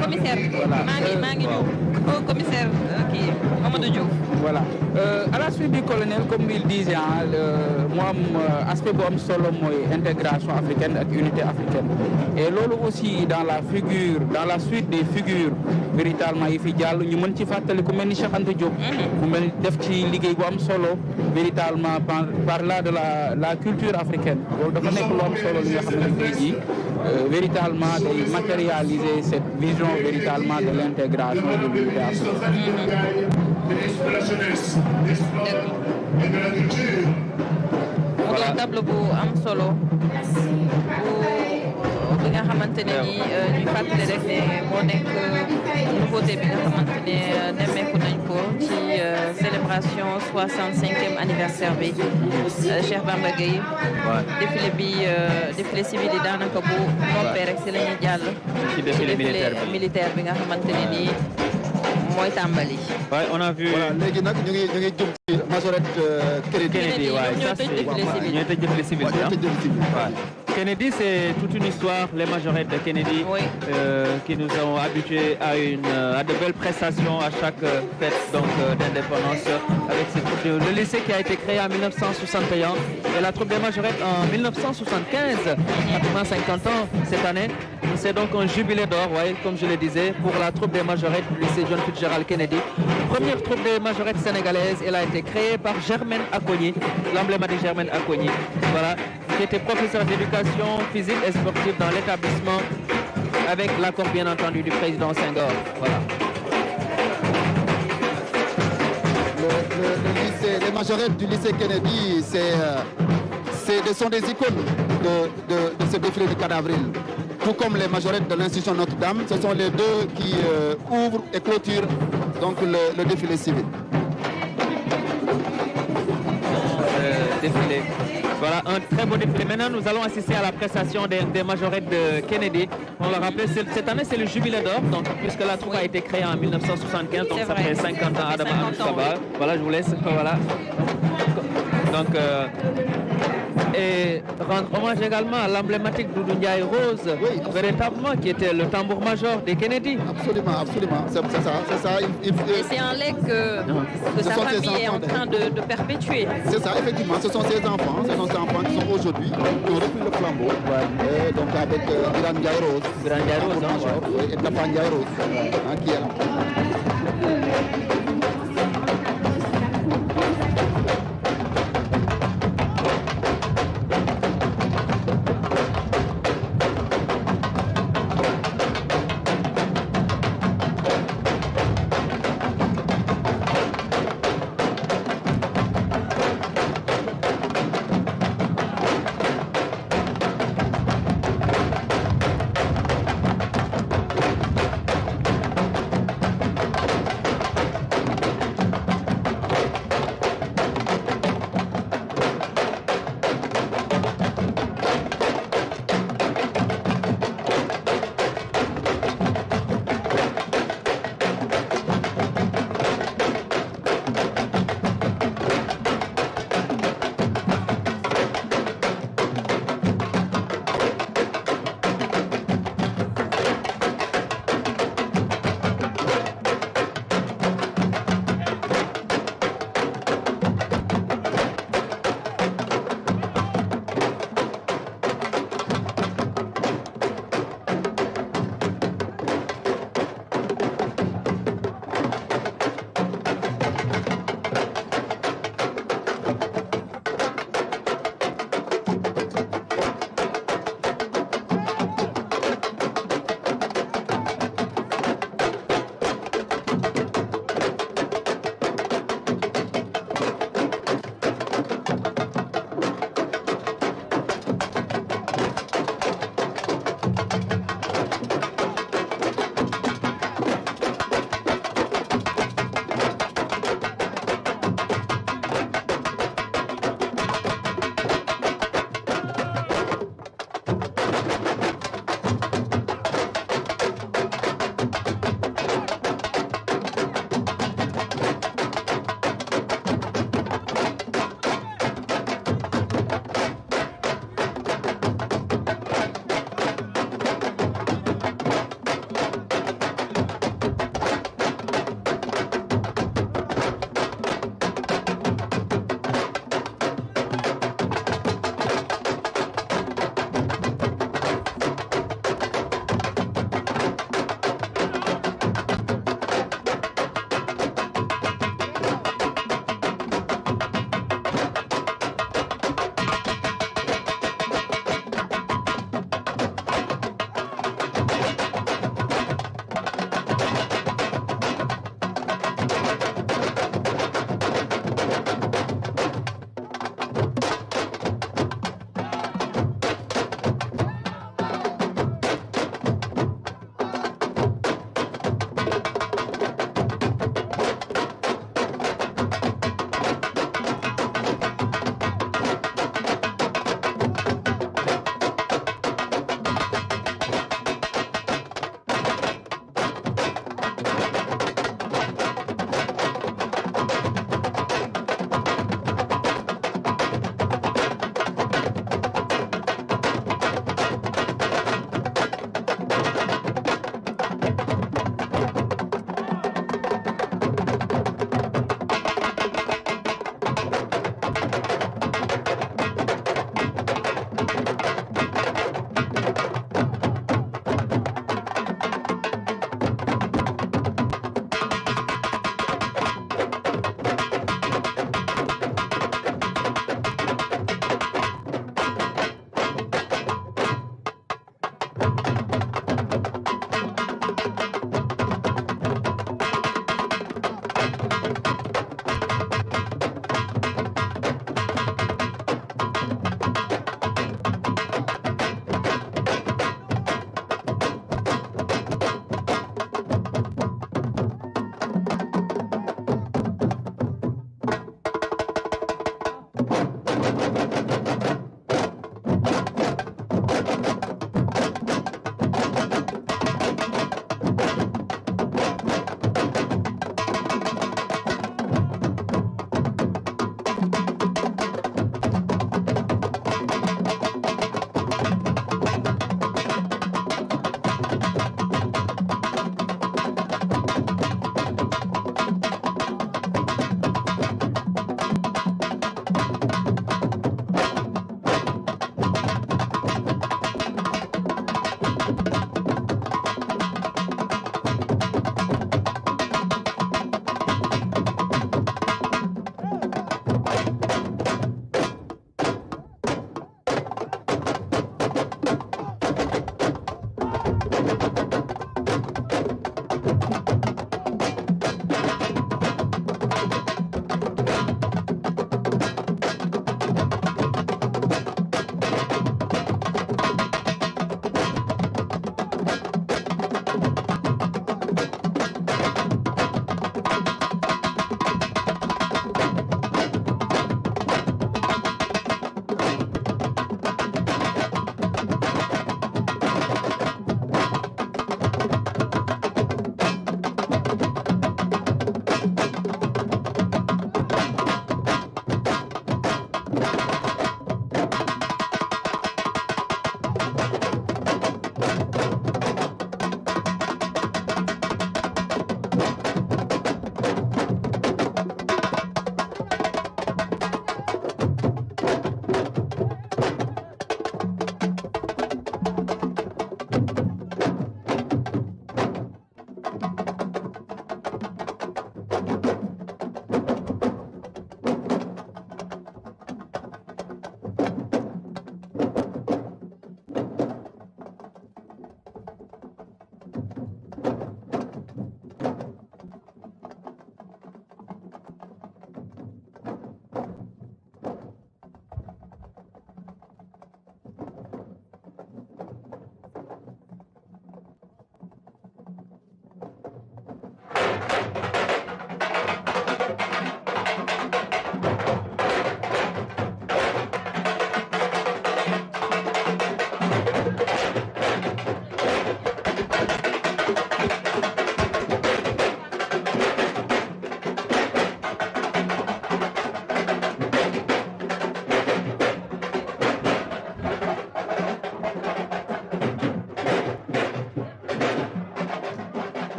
commissaire. Voilà. Commissaire Mamadou Diouf. Voilà. À la suite du colonel, comme il disait, moi, aspect bu am solo mooy intégration africaine ak unité africaine. Et loolu aussi dans la suite des figures véritablement yi fi jàll ñu mën ci fàttali ku mel ni Cheikh Anta Diop. mu mel def ci liggéey bu am solo véritablement par là de la culture africaine. loolu dafa nekk lu am solo li nga xam ne tey jii véritablement day matérialiser cette vision véritablement de l'intégration de l'unité africaine. Ministre de la jeunesse, des sports et de la culture. mu doon tableau bu am solo bu nga xamante ne nii ñuy fàttali rek ne moo nekk nouveauté bi nga xamante ne nemmeeku nañ ko ci célébration 65e anniversaire bi Cheikh Bamba Gueye. défilé civil yi daanaka bu noppee rek si la ñuy jàll. ci défilé militaire bi nga xamante ne nii mooy tàmbali. Ouais, on a vu. Voilà, léegi nag ñu ngi jëm ci majorette Kennedy, ouais, ñoo tëj défilé civil. Kennedy, c'est toute une histoire, les majorettes de Kennedy, oui. Qui nous ont habitués à de belles prestations à chaque fête d'indépendance. Avec le lycée qui a été créé en 1961 et la troupe des majorettes en 1975, pratiquement 50 ans cette année. C'est donc un jubilé d'or, ouais, comme je le disais, pour la troupe des majorettes du lycée John Fitzgerald Kennedy. Première troupe des majorettes sénégalaises, elle a été créée par Germaine Acogny, l'emblématique Germaine Acogny. Voilà, qui était professeur d'éducation physique et sportive dans l'établissement, avec l'accord bien entendu du président Senghor. Voilà. Les majorettes du lycée Kennedy, ce sont des icônes de ce défilé du 4 avril. Tout comme les majorettes de l'institution Notre-Dame, ce sont les deux qui ouvrent et clôturent donc le défilé civil. Défilé. Voilà, un très beau défilé. Maintenant, nous allons assister à la prestation des majorettes de Kennedy. On l'a rappelé, cette année, c'est le jubilé d'or, donc puisque la troupe a été créée en 1975, donc ça fait 50 ans. Adama Amstaba. Voilà, je vous laisse. Voilà. Donc, et rendre hommage également à l'emblématique Doudou Ndiaye Rose, oui, véritablement, qui était le tambour-major des Kennedy. Absolument, absolument. C'est ça. Et c'est un legs que sa famille est en train de perpétuer. C'est ça, effectivement. Ce sont ces enfants qui sont aujourd'hui, qui ont repris le flambeau. Ouais. Et donc avec Biran Ndiaye Rose. Biran Ndiaye Rose, et Tafa Ndiaye Rose, qui est là.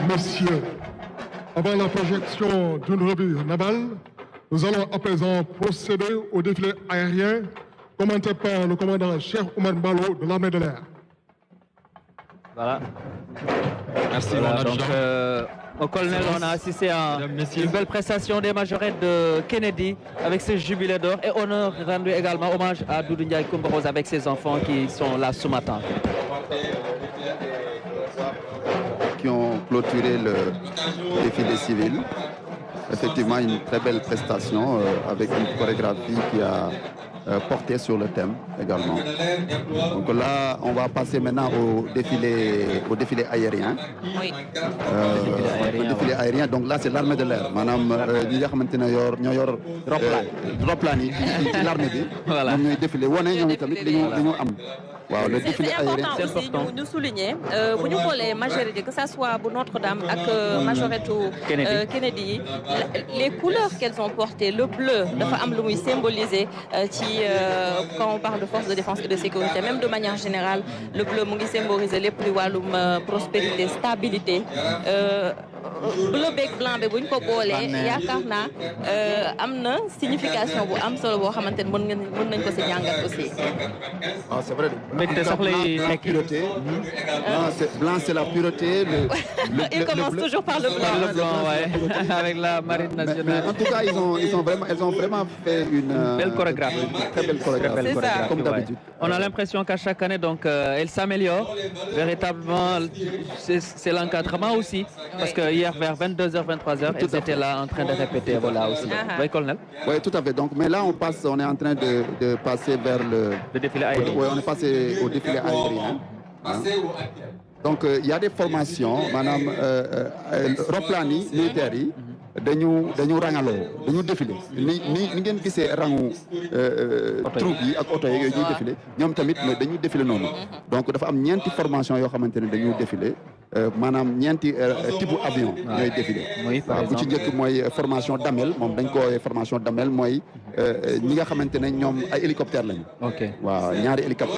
messieurs, avant la projection d'une revue navale, nous allons à présent procéder au défilé aérien commenté par le commandant Cheikh Oumar Mballo de l'armée de l'air. Voilà. Merci, Voilà, donc, au colonel, on a assisté à une belle prestation des majorettes de Kennedy avec ses jubilés d'or et honneur rendu également hommage à Doudou Ndiaye Coumba Rose avec ses enfants qui sont là ce matin. Qui ont clôturé le défilé civil. Effectivement, une très belle prestation avec une chorégraphie qui a porté sur le thème également. Donc là, on va passer maintenant au défilé aérien. Oui. Le défilé aérien, donc là c'est l'armée de l'air. Maanaam ñi nga xamante ne ñoo yor roplaan yi ci l'armée bi. Voilà. ñoom ñooy défilé wane ñoom tamit li ñu am. Waaw, le défilé aérien. C'est important aussi ñu souligner bu ñu xoolee majorité que ça soit bu Notre-Dame ak majorette Kennedy les couleurs qu'elles ont portées, le bleu dafa am lu muy symboliser ci quand on parle de forces de défense et de sécurité, même de manière générale, le bleu mu ngi symboliser lépp luy wàllum prospérité, stabilité. Bleu beeg blanc bi bu ñu ko boolee yaakaar naa am na signification bu am solo boo xamante ne mën nañ ko si jàngat aussi. Ah, c'est vrai. mbégte sax lay nekk pureté. Blanc c'est la pureté. Il commence toujours par le blanc. Le blanc, ouais. Avec la marine nationale. Mais en tout cas, ils ont vraiment fait une belle chorégraphie. Très belle chorégraphie. C'est ça. Comme d'habitude. On a l'impression qu'à chaque année, donc, elle s'améliore. Véritablement, c'est l'encadrement aussi. Parce que hier, vers 22h, 23h, elles étaient là en train de répéter. Voilà aussi. Oui, colonel. Oui, tout à fait. Donc, mais là, on est en train de passer vers le défilé aérien. Oui, on est passé au défilé aérien. Hein. Donc, il y a des formations, madame, roplaan yi militaires yi dañu rangaloo dañu défilé ni ngeen gisee rangu troupe yi ak oto yi yooyu ñuy défilé ñoom tamit dañu défilé noonu. Donc dafa am ñeenti formation yoo xamante ne dañu défilé maanaam ñeenti type avion ñooy défilé. waaw bu ci njëkk mooy formation damel moom dañ ko formation damel mooy ñi nga xamante ne ñoom ay hélicoptère lañu. ok waaw ñaari hélicoptère